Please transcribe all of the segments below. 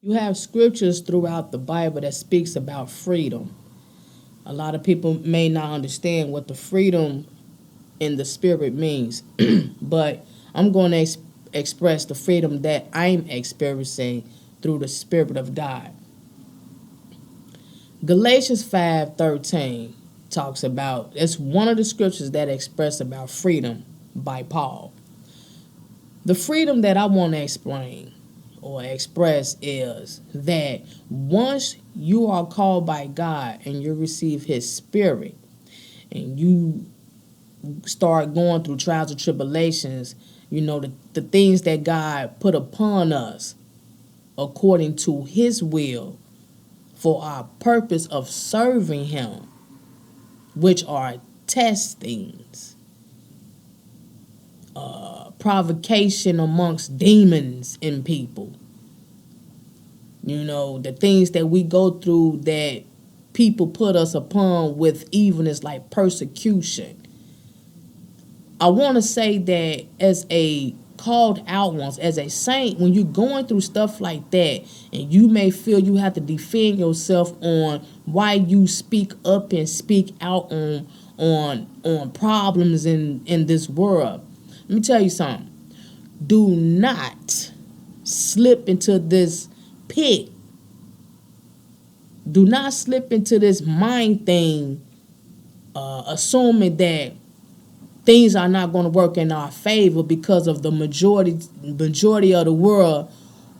You have scriptures throughout the Bible that speaks about freedom. A lot of people may not understand what the freedom in the spirit means, but I'm going to express the freedom that I'm experiencing through the Spirit of God. Galatians 5:13 talks about, it's one of the scriptures that express about freedom by Paul. The freedom that I want to explain or express is that once you are called by God and you receive his spirit and you start going through trials and tribulations, the things that God put upon us according to his will for our purpose of serving him, which are testings, provocation amongst demons in people. The things that we go through that people put us upon with evilness like persecution. I want to say that as a called out ones, as a saint, when you're going through stuff like that and you may feel you have to defend yourself on why you speak up and speak out on problems in this world. Let me tell you something. Do not slip into this pit. Do not slip into this mind thing, assuming that things are not going to work in our favor because of the majority of the world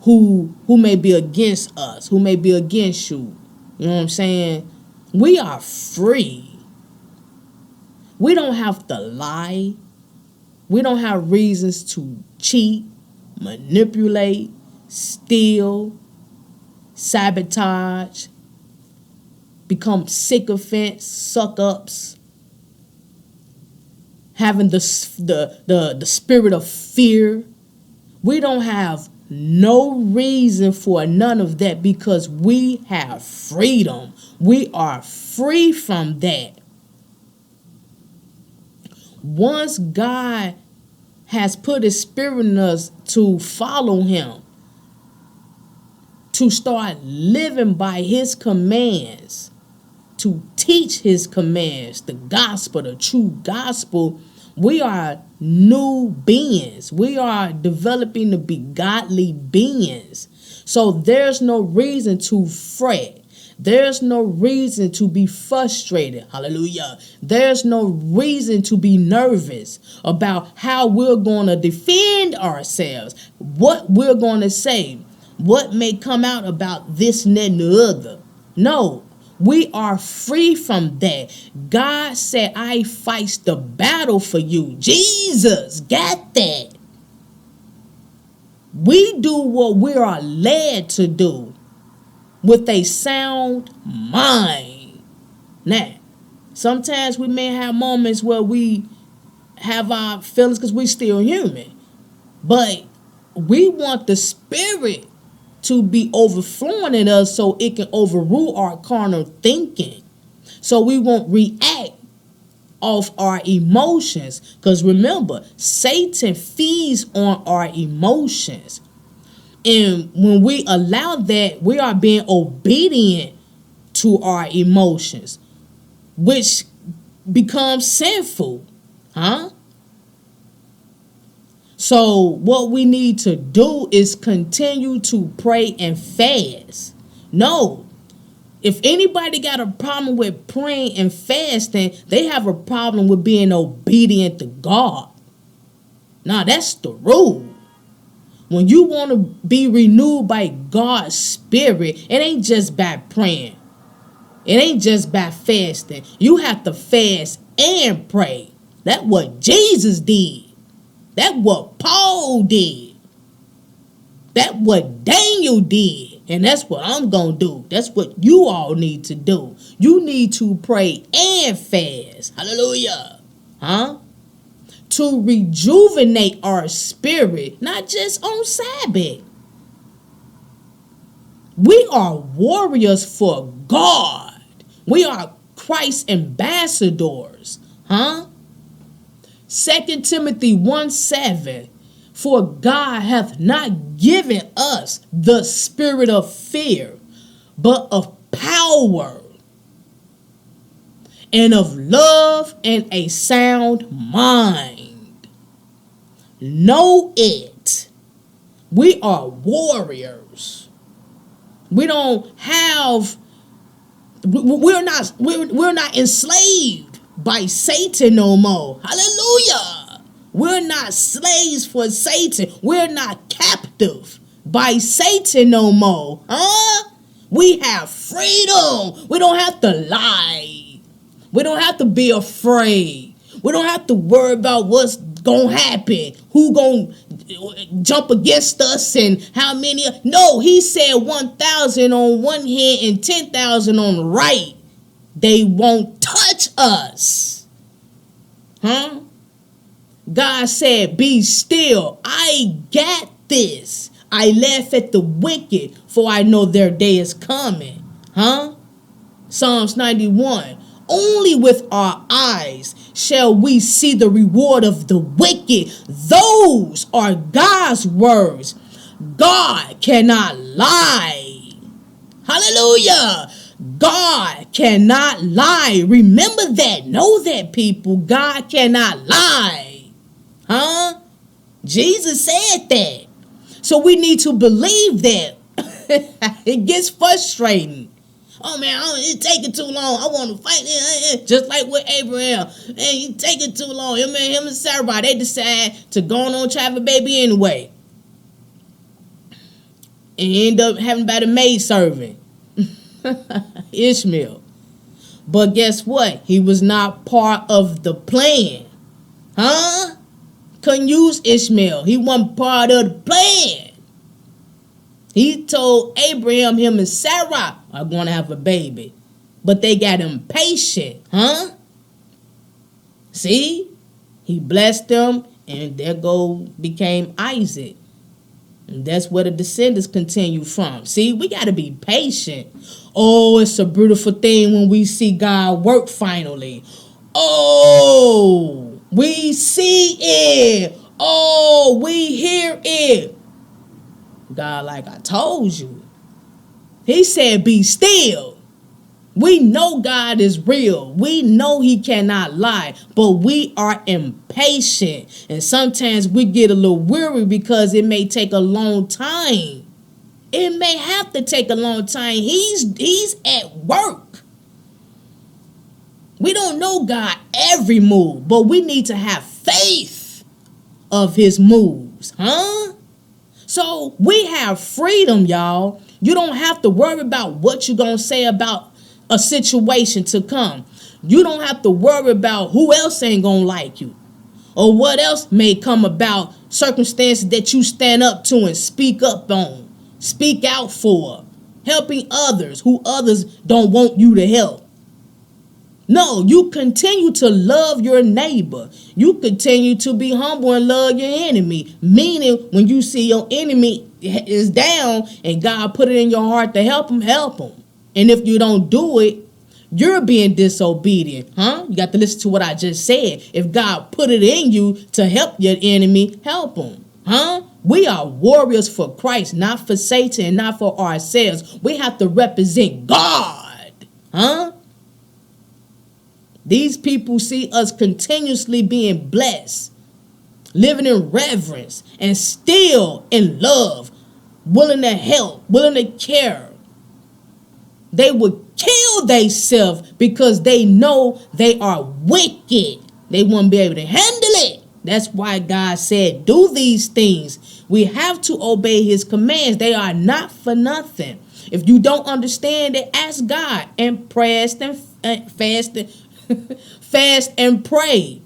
who may be against us, who may be against you. You know what I'm saying? We are free. We don't have to lie. We don't have reasons to cheat, manipulate, steal, sabotage, become sycophants, suck-ups, having the spirit of fear. We don't have no reason for none of that because we have freedom. We are free from that. Once God has put his spirit in us to follow him, to start living by his commands, to teach his commands, the gospel, the true gospel, we are new beings. We are developing to be godly beings. So there's no reason to fret. There's no reason to be frustrated. Hallelujah. There's no reason to be nervous about how we're going to defend ourselves, what we're going to say, what may come out about this and that and the other. No, we are free from that. God said, I fight the battle for you. Jesus got that. We do what we are led to do with a sound mind. Now, sometimes we may have moments where we have our feelings because we're still human. But we want the spirit to be overflowing in us so it can overrule our carnal thinking. So we won't react off our emotions. Because remember, Satan feeds on our emotions. And when we allow that, we are being obedient to our emotions, which becomes sinful. So what we need to do is continue to pray and fast. No. If anybody got a problem with praying and fasting, they have a problem with being obedient to God. Now, that's the rule. When you want to be renewed by God's spirit, it ain't just by praying. It ain't just by fasting. You have to fast and pray. That's what Jesus did. That's what Paul did. That's what Daniel did. And that's what I'm going to do. That's what you all need to do. You need to pray and fast. Hallelujah. To rejuvenate our spirit, not just on Sabbath. We are warriors for God. We are Christ's ambassadors. 2 Timothy 1:7. For God hath not given us the spirit of fear, but of power and of love and a sound mind. Know it. We are warriors. We don't have, we're not enslaved by Satan no more. Hallelujah. We're not slaves for Satan. We're not captive by Satan no more. Huh? We have freedom. We don't have to lie. We don't have to be afraid. We don't have to worry about what's going to happen. Who going to jump against us and how many. No, he said 1,000 on one hand and 10,000 on the right. They won't touch us. Huh? God said, be still. I got this. I laugh at the wicked, for I know their day is coming. Huh? Psalms 91. Only with our eyes shall we see the reward of the wicked. Those are God's words. God cannot lie. Hallelujah. God cannot lie. Remember that. Know that, people. God cannot lie. Huh? Jesus said that. So we need to believe that. It gets frustrating. Oh man, it's taking too long. I want to fight. Just like with Abraham. Man, it's taking too long. Him and Sarah, they decide to go on try a baby anyway. And he end up having about a maid servant. Ishmael. But guess what? He was not part of the plan. Huh? Couldn't use Ishmael. He wasn't part of the plan. He told Abraham, him and Sarah are going to have a baby. But they got impatient. Huh? See? He blessed them, and there became Isaac. And that's where the descendants continue from. See, we got to be patient. Oh, it's a beautiful thing when we see God work finally. Oh, we see it. Oh, we hear it. God, like I told you. He said, be still. We know God is real. We know he cannot lie, but we are impatient. And sometimes we get a little weary because it may take a long time. It may have to take a long time. He's at work. We don't know God every move, but we need to have faith of his moves, huh? So we have freedom, y'all. You don't have to worry about what you're going to say about a situation to come. You don't have to worry about who else ain't going to like you or what else may come about circumstances that you stand up to and speak up on, speak out for, helping others who others don't want you to help. No, you continue to love your neighbor. You continue to be humble and love your enemy. Meaning, when you see your enemy is down and God put it in your heart to help him, help him. And if you don't do it, you're being disobedient, huh? You got to listen to what I just said. If God put it in you to help your enemy, help him, huh? We are warriors for Christ, not for Satan, and not for ourselves. We have to represent God, huh? These people see us continuously being blessed, living in reverence, and still in love, willing to help, willing to care. They would kill themselves because they know they are wicked. They won't be able to handle it. That's why God said, do these things. We have to obey his commands. They are not for nothing. If you don't understand it, ask God and fast and pray.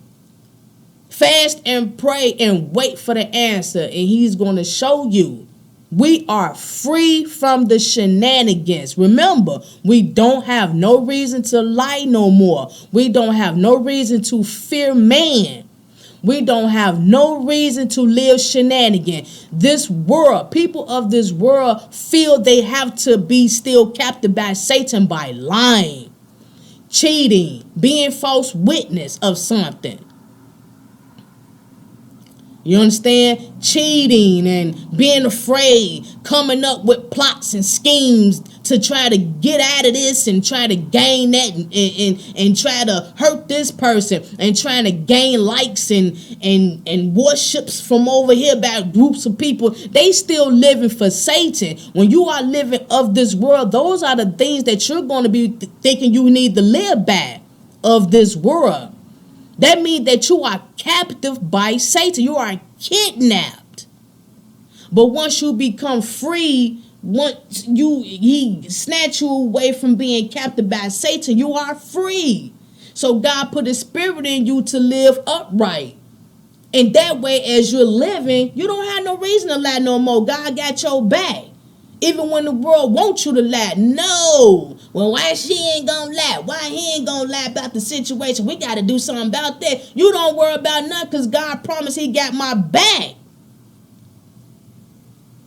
Fast and pray and wait for the answer, and he's going to show you. We are free from the shenanigans. Remember, we don't have no reason to lie no more. We don't have no reason to fear man. We don't have no reason to live shenanigan. This world, people of this world feel they have to be still captive by Satan by lying, cheating, being false witness of something. You understand? Cheating and being afraid, coming up with plots and schemes to try to get out of this and try to gain that and try to hurt this person and trying to gain likes and worships from over here by groups of people. They still living for Satan. When you are living of this world, those are the things that you're going to be thinking you need to live by of this world. That means that you are captive by Satan. You are kidnapped. But once you become free, once he snatch you away from being captive by Satan, you are free. So God put a spirit in you to live upright. And that way, as you're living, you don't have no reason to lie no more. God got your back. Even when the world wants you to lie. No. Well, why she ain't gonna lie? Why he ain't gonna lie about the situation? We got to do something about that. You don't worry about nothing because God promised he got my back.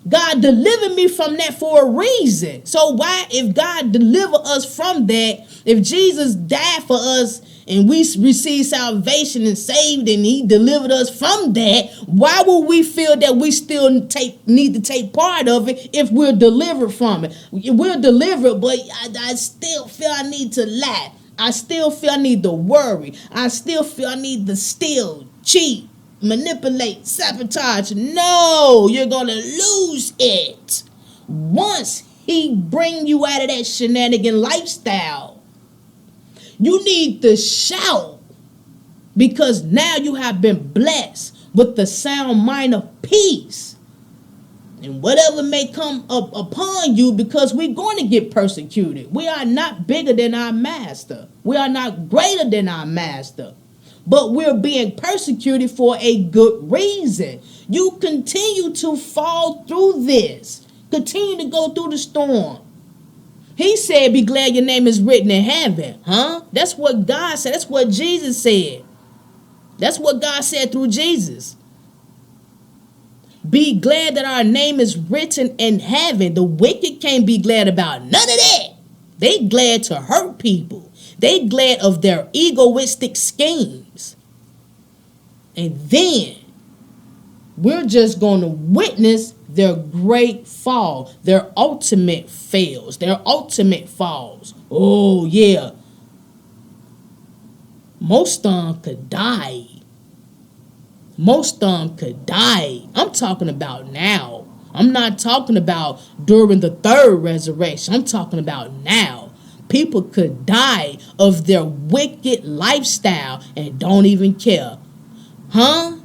God delivered me from that for a reason. So why, if God delivered us from that, if Jesus died for us and we received salvation and saved and he delivered us from that, why would we feel that we still need to take part of it if we're delivered from it? We're delivered, but I still feel I need to lie. I still feel I need to worry. I still feel I need to steal, cheat, manipulate, sabotage. No, you're gonna lose it once he bring you out of that shenanigan lifestyle. You need to shout because now you have been blessed with the sound mind of peace. And whatever may come up upon you, because we're going to get persecuted. We are not bigger than our master. We are not greater than our master. But we're being persecuted for a good reason. You continue to fall through this. Continue to go through the storm. He said, be glad your name is written in heaven. Huh? That's what God said. That's what Jesus said. That's what God said through Jesus. Be glad that our name is written in heaven. The wicked can't be glad about none of that. They glad to hurt people. They glad of their egoistic schemes. And then we're just going to witness their great fall, their ultimate fails, their ultimate falls. Oh, yeah. Most of them could die. Most of them could die. I'm talking about now. I'm not talking about during the third resurrection. I'm talking about now. People could die of their wicked lifestyle and don't even care. Huh?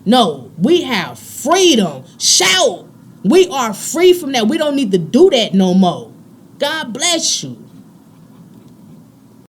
No, we have freedom. Shout. We are free from that. We don't need to do that no more. God bless you.